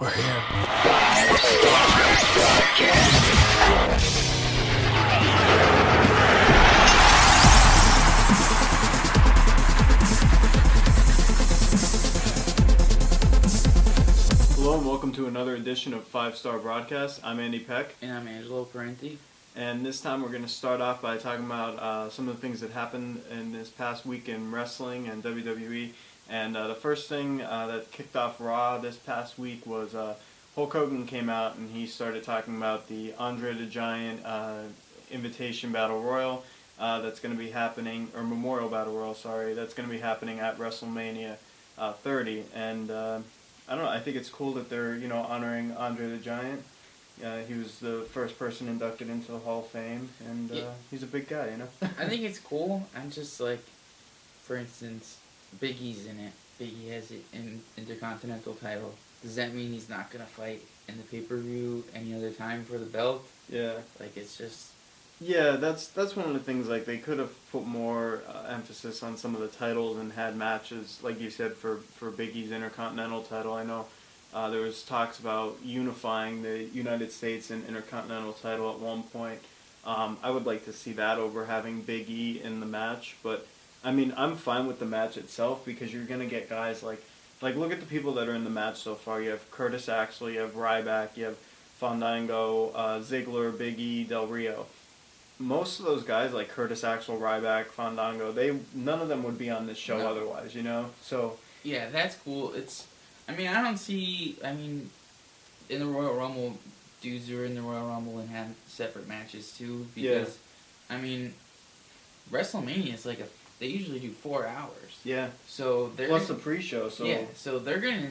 We're here. Hello and welcome to another edition of 5-Star Broadcast. I'm Andy Peck. And I'm Angelo Parenti. And this time we're going to start off by talking about some of the things that happened in this past week in wrestling and WWE. And the first thing that kicked off Raw this past week was Hulk Hogan came out and he started talking about the Andre the Giant Invitation Battle Royal that's going to be happening, or Memorial Battle Royal, sorry, that's going to be happening at WrestleMania 30. And I don't know, I think it's cool that they're, honoring Andre the Giant. He was the first person inducted into the Hall of Fame, and he's a big guy, I think it's cool. I'm just like, for instance, Big E's in it. Big E has an Intercontinental title. Does that mean he's not going to fight in the pay-per-view any other time for the belt? Yeah. Like, it's just... Yeah, that's one of the things, like, they could have put more emphasis on some of the titles and had matches, like you said, for Big E's Intercontinental title. I know there was talks about unifying the United States and Intercontinental title at one point. I would like to see that over having Big E in the match, but, I mean, I'm fine with the match itself because you're going to get guys like, look at the people that are in the match so far. You have Curtis Axel, you have Ryback, you have Fandango, Ziggler, Big E, Del Rio. Most of those guys, like Curtis Axel, Ryback, Fandango, none of them would be on this show otherwise, So yeah, that's cool. I don't see... in the Royal Rumble, dudes who are in the Royal Rumble and have separate matches too, because, WrestleMania is like they usually do 4 hours. Yeah. So they're... Plus the pre-show, so... Yeah, so they're gonna...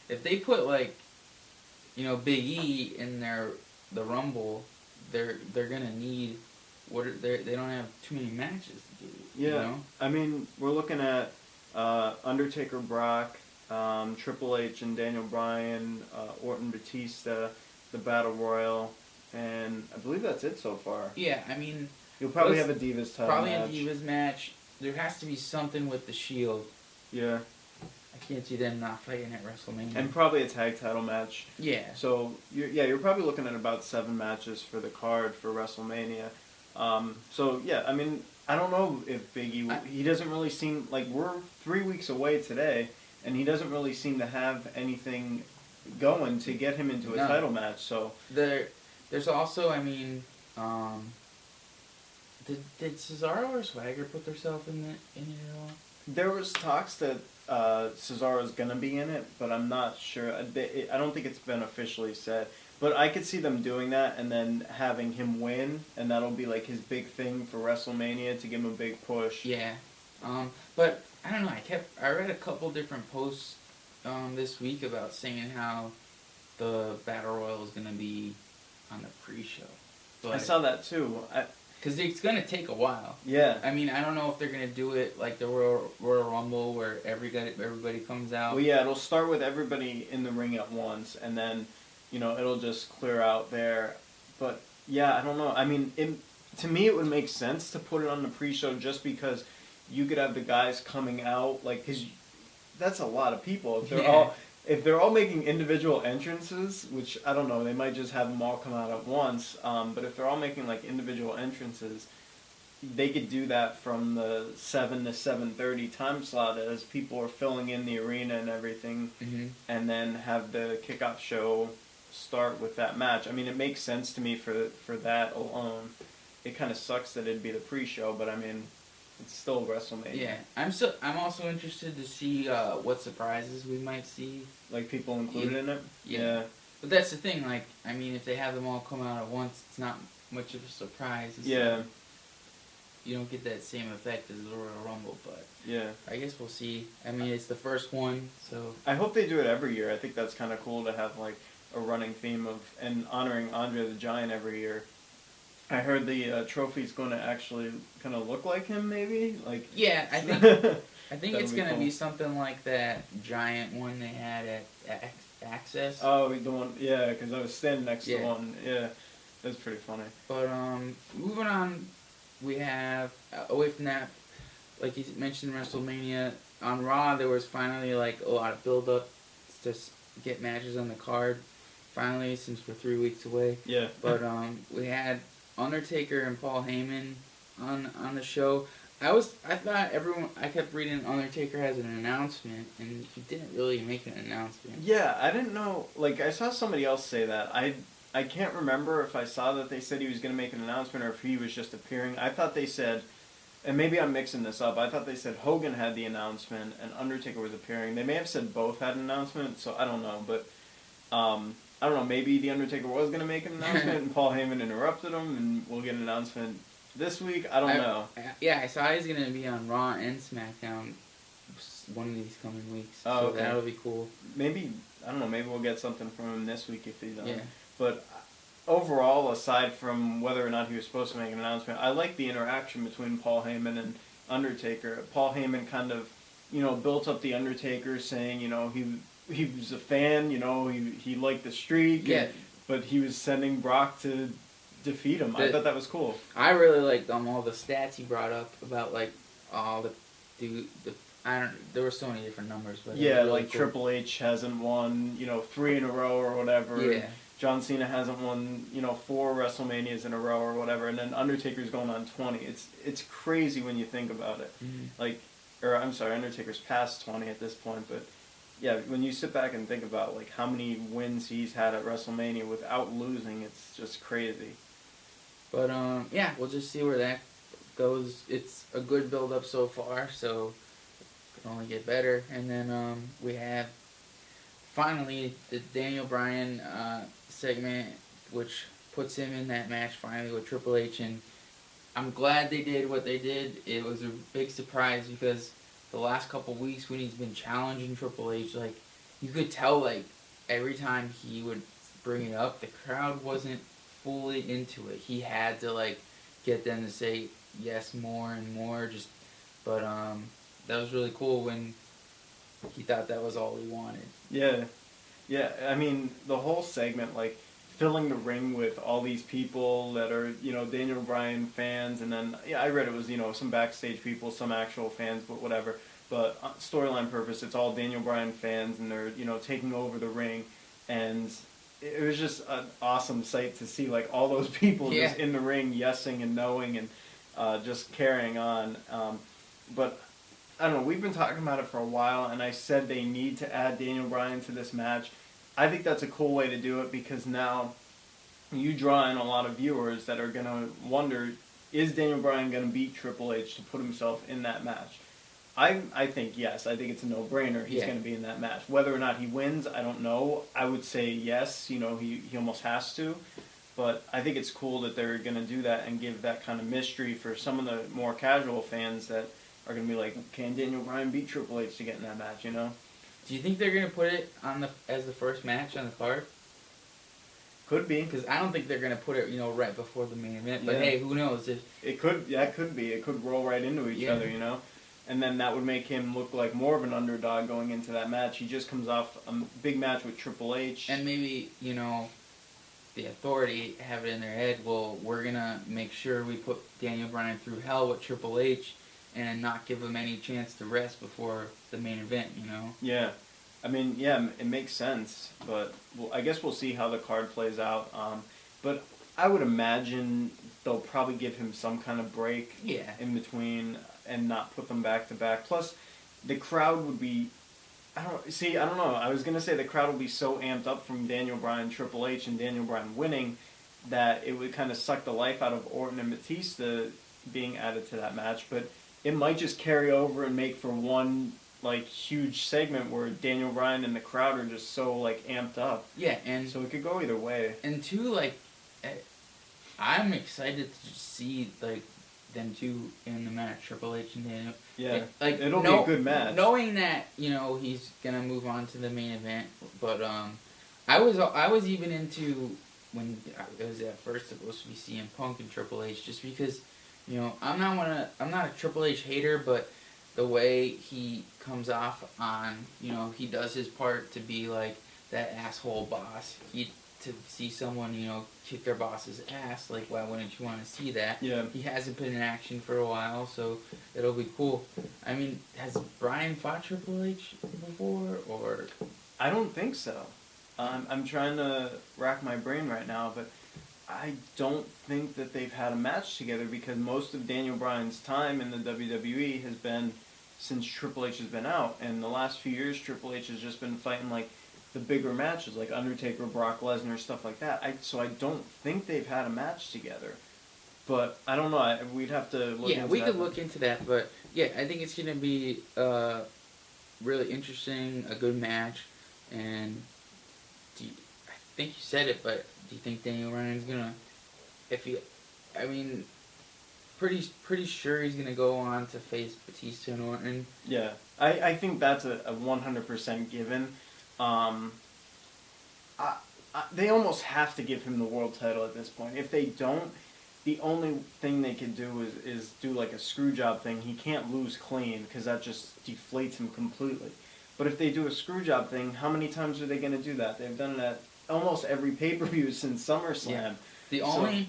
If they put, Big E in the Rumble, they're gonna need... They don't have too many matches to do. Yeah. We're looking at Undertaker, Brock, Triple H and Daniel Bryan, Orton, Batista, the Battle Royal, and I believe that's it so far. Yeah, You'll probably have a Divas title probably match. A Divas match. There has to be something with the Shield. Yeah. I can't see them not fighting at WrestleMania. And probably a tag title match. Yeah. So, you're probably looking at about 7 matches for the card for WrestleMania. I don't know if Big E... he doesn't really seem... we're 3 weeks away today, and he doesn't really seem to have anything going to get him into a title match, so... There's also, Did Cesaro or Swagger put themselves in it at all? There was talks that Cesaro's gonna be in it, but I'm not sure. I don't think it's been officially said. But I could see them doing that and then having him win, and that'll be like his big thing for WrestleMania to give him a big push. Yeah. But I don't know. I read a couple different posts this week about saying how the Battle Royal is gonna be on the pre-show. But, I saw that too. Because it's going to take a while. Yeah. I don't know if they're going to do it like the Royal Rumble where everybody comes out. Well, yeah, it'll start with everybody in the ring at once, and then, it'll just clear out there. But, yeah, I don't know. To me, it would make sense to put it on the pre-show just because you could have the guys coming out, because that's a lot of people. If they're all making individual entrances, which, I don't know, they might just have them all come out at once, but if they're all making, individual entrances, they could do that from the 7 to 7:30 time slot as people are filling in the arena and everything, and then have the kickoff show start with that match. It makes sense to me for that alone. It kind of sucks that it'd be the pre-show, but, it's still WrestleMania. Yeah, I'm also interested to see what surprises we might see. Like people included in it? Yeah. But that's the thing, if they have them all come out at once, it's not much of a surprise. Yeah. You don't get that same effect as the Royal Rumble, but... Yeah. I guess we'll see. It's the first one, so... I hope they do it every year. I think that's kind of cool to have, a running theme and honoring Andre the Giant every year. I heard the trophy's going to actually kind of look like him, maybe? Yeah, I think it's going to be something like that giant one they had at Access. Oh, the one, yeah, because I was standing next to one. Yeah, that's pretty funny. But moving on, we have, away from that, like you mentioned WrestleMania, on Raw there was finally a lot of build-up to get matches on the card. Finally, since we're 3 weeks away. Yeah. But we had Undertaker and Paul Heyman on the show. I kept reading Undertaker has an announcement, and he didn't really make an announcement. Yeah, I didn't know. Like, I saw somebody else say that. I can't remember if I saw that they said he was going to make an announcement or if he was just appearing. I thought they said, and maybe I'm mixing this up, I thought they said Hogan had the announcement and Undertaker was appearing. They may have said both had an announcement, so I don't know. But, I don't know, maybe The Undertaker was going to make an announcement and Paul Heyman interrupted him and we'll get an announcement this week. I don't know. Yeah, I saw he's going to be on Raw and SmackDown one of these coming weeks. Oh, so okay. that'll be cool. Maybe, I don't know, maybe we'll get something from him this week if he's on. Yeah. But overall, aside from whether or not he was supposed to make an announcement, I like the interaction between Paul Heyman and Undertaker. Paul Heyman kind of, built up the Undertaker, saying, he was a fan, he liked the streak. Yeah. But he was sending Brock to defeat him. I thought that was cool. I really liked all the stats he brought up about all there were so many different numbers, but Yeah, really like cool. Triple H hasn't won, 3 in a row or whatever. Yeah. John Cena hasn't won, 4 WrestleManias in a row or whatever, and then Undertaker's going on 20. It's crazy when you think about it. Mm-hmm. Undertaker's past 20 at this point, but yeah, when you sit back and think about how many wins he's had at WrestleMania without losing, it's just crazy. But yeah, we'll just see where that goes. It's a good build up so far, so it can only get better. And then we have finally the Daniel Bryan segment, which puts him in that match finally with Triple H, and I'm glad they did what they did. It was a big surprise because the last couple weeks when he's been challenging Triple H, you could tell every time he would bring it up, the crowd wasn't fully into it. He had to get them to say yes more and more. But that was really cool when he thought that was all he wanted. Yeah. I mean, the whole segment, filling the ring with all these people that are, Daniel Bryan fans, and then, I read it was, some backstage people, some actual fans, but whatever. But storyline purpose, it's all Daniel Bryan fans, and they're, taking over the ring, and it was just an awesome sight to see, all those people just in the ring, yesing and knowing, and just carrying on. But I don't know, we've been talking about it for a while, and I said they need to add Daniel Bryan to this match. I think that's a cool way to do it because now you draw in a lot of viewers that are going to wonder, is Daniel Bryan going to beat Triple H to put himself in that match? I think yes. I think it's a no-brainer. He's going to be in that match. Whether or not he wins, I don't know. I would say yes. He almost has to. But I think it's cool that they're going to do that and give that kind of mystery for some of the more casual fans that are going to be like, can Daniel Bryan beat Triple H to get in that match, Do you think they're going to put it as the first match on the card? Could be. Because I don't think they're going to put it, right before the main event. But hey, who knows? It could be. It could roll right into each other, And then that would make him look like more of an underdog going into that match. He just comes off a big match with Triple H. And maybe, the Authority have it in their head, well, we're going to make sure we put Daniel Bryan through hell with Triple H and not give him any chance to rest before the main event, Yeah. I mean, yeah, it makes sense. But I guess we'll see how the card plays out. But I would imagine they'll probably give him some kind of break in between and not put them back to back. Plus, the crowd would be, I don't know. I was going to say the crowd would be so amped up from Daniel Bryan, Triple H, and Daniel Bryan winning that it would kind of suck the life out of Orton and Batista being added to that match. But it might just carry over and make for one huge segment where Daniel Bryan and the crowd are just so amped up. Yeah, and so it could go either way. And two, I'm excited to just see them two in the match, Triple H and Daniel. Yeah, it'll be a good match. Knowing that he's gonna move on to the main event, but I was even into when it was at first supposed to be CM Punk and Triple H, just because I'm not a Triple H hater, but the way he comes off on he does his part to be that asshole boss. To see someone, kick their boss's ass, why wouldn't you want to see that? Yeah. He hasn't been in action for a while, so it'll be cool. I mean, has Bryan fought Triple H before, or? I don't think so. I'm trying to rack my brain right now, but I don't think that they've had a match together because most of Daniel Bryan's time in the WWE has been since Triple H has been out. And the last few years, Triple H has just been fighting like the bigger matches, like Undertaker, Brock Lesnar, stuff like that. So I don't think they've had a match together. But I don't know. We'd have to look into that. Yeah, we could look into that. But yeah, I think it's gonna be really interesting, a good match. And I think you said it, but do you think Daniel Bryan's gonna, if he, I mean, pretty sure he's gonna go on to face Batista and Orton? Yeah, I think that's a 100% given. They almost have to give him the world title at this point. If they don't, the only thing they can do is do like a screw job thing. He can't lose clean because that just deflates him completely. But if they do a screw job thing, how many times are they going to do that? They've done it at almost every pay-per-view since SummerSlam. Yeah. The only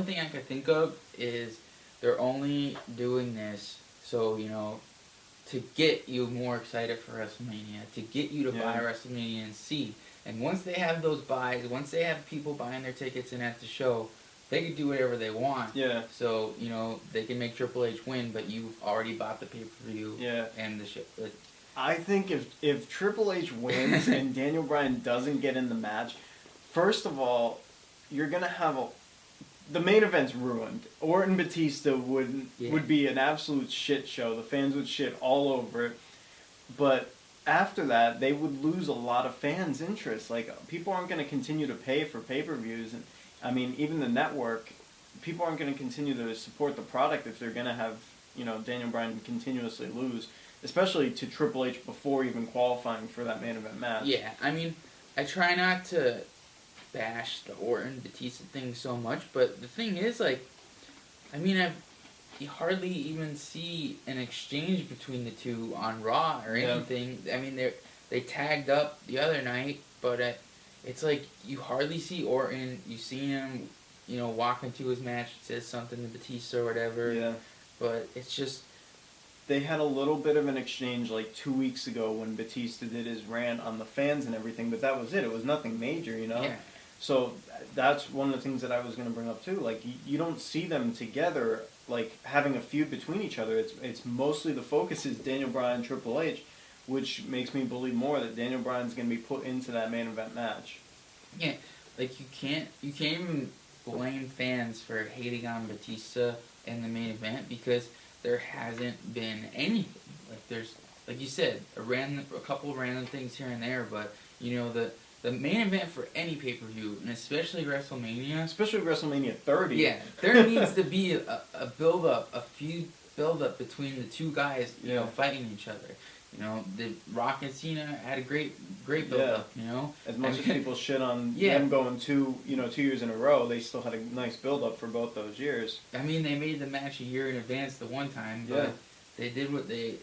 thing I could think of is they're only doing this so, to get you more excited for WrestleMania, to get you to buy WrestleMania and see. And once they have those buys, once they have people buying their tickets and at the show, they can do whatever they want. Yeah. So, they can make Triple H win, but you've already bought the pay-per-view and the show. I think if Triple H wins and Daniel Bryan doesn't get in the match, first of all, you're going to have the main event's ruined. Orton Batista would be an absolute shit show. The fans would shit all over it. But after that, they would lose a lot of fans' interest. Like, people aren't going to continue to pay for pay-per-views. And I mean, even the network, people aren't going to continue to support the product if they're going to have, Daniel Bryan continuously lose. Especially to Triple H before even qualifying for that main event match. Yeah, I mean, I try not to bash the Orton Batista thing so much, but the thing is, you hardly even see an exchange between the two on Raw or anything. I mean, they tagged up the other night, but it's like you hardly see Orton. You see him, walk into his match, says something to Batista or whatever. Yeah. But it's just. They had a little bit of an exchange like 2 weeks ago when Batista did his rant on the fans and everything, but that was it. It was nothing major, Yeah. So that's one of the things that I was going to bring up too. Like, you don't see them together, like, having a feud between each other. It's mostly the focus is Daniel Bryan, Triple H, which makes me believe more that Daniel Bryan's going to be put into that main event match. Yeah, like you can't even blame fans for hating on Batista in the main event because there hasn't been anything. Like there's, like you said, a couple of random things here and there, but the main event for any pay-per-view, and especially WrestleMania. Especially WrestleMania 30. Yeah, there needs to be a build-up, a feud build-up between the two guys, fighting each other. The Rock and Cena had a great build-up, As much as people shit on them going 2 years in a row, they still had a nice build-up for both those years. I mean, they made the match a year in advance the one time, but they did what they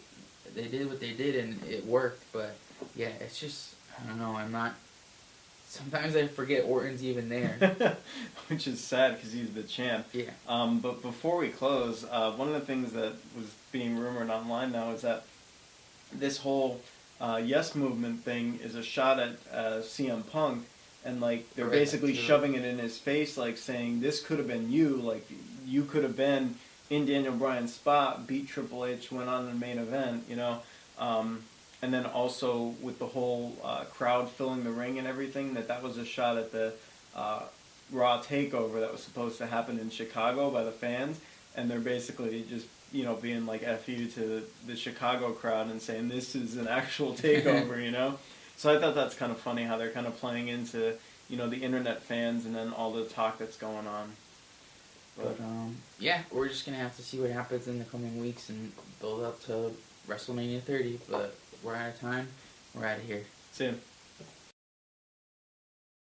did and it worked. But yeah, it's just, I don't know. Sometimes I forget Orton's even there. Which is sad because he's the champ. Yeah. But before we close, one of the things that was being rumored online now is that this whole Yes Movement thing is a shot at CM Punk, and like they're basically shoving it in his face, like saying this could have been you, like you could have been in Daniel Bryan's spot, beat Triple H, went on the main event, and then also with the whole crowd filling the ring and everything, that was a shot at the Raw takeover that was supposed to happen in Chicago by the fans, and they're basically just being like F you to the Chicago crowd and saying this is an actual takeover, So I thought that's kind of funny how they're kind of playing into, the internet fans and then all the talk that's going on. But yeah, we're just going to have to see what happens in the coming weeks and build up to WrestleMania 30, but we're out of time. We're out of here. See ya.